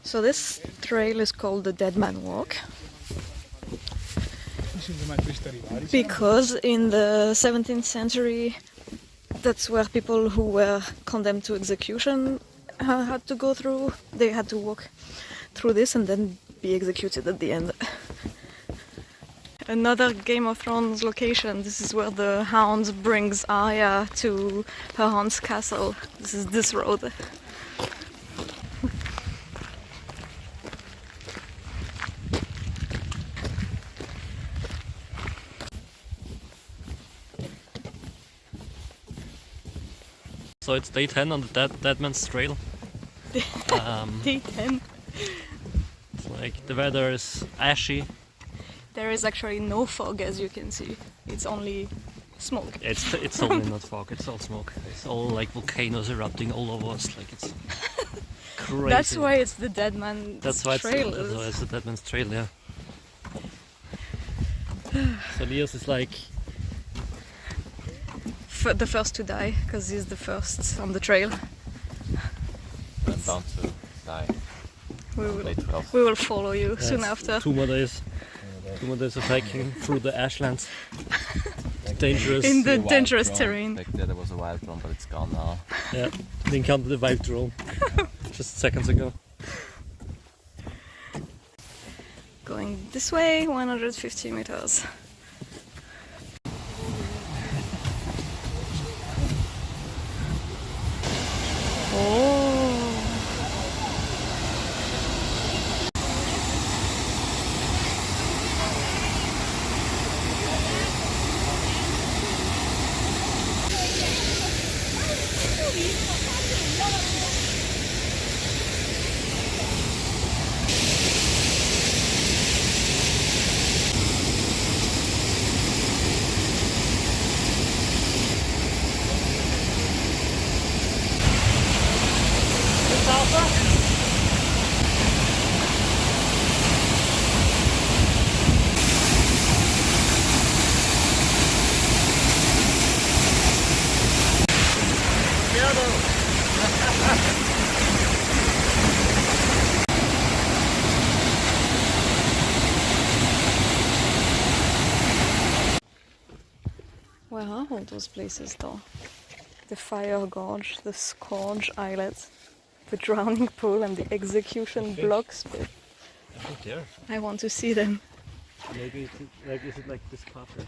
So this trail is called the Dead Man Walk because in the 17th century that's where people who were condemned to execution had to go through. They had to walk through this and then be executed at the end. Another Game of Thrones location. This is where the Hound brings Arya to her aunt's castle. This is this road. So it's day 10 on the Dead Man's Trail. Day 10. It's like the weather is ashy. There is actually no fog, as you can see. It's only smoke. It's only not fog, it's all smoke. It's all like volcanoes erupting all over us, like it's crazy. That's why it's the Dead Man's Trail. That's why it's the Dead Man's Trail, yeah. So Elias is like the first to die, because he's the first on the trail. I'm bound to die. We will follow you soon after. 2 more days. 2 more days of hiking through the ashlands. Dangerous. In the dangerous terrain. Back there was a wild drone, but it's gone now. Yeah, we encountered the wild drone just seconds ago. Going this way, 150 meters. Where are all those places though? The Fire Gorge, the Scourge Islet, the Drowning Pool and the Execution Blocks. I think there. I want to see them. Maybe is it like this path here?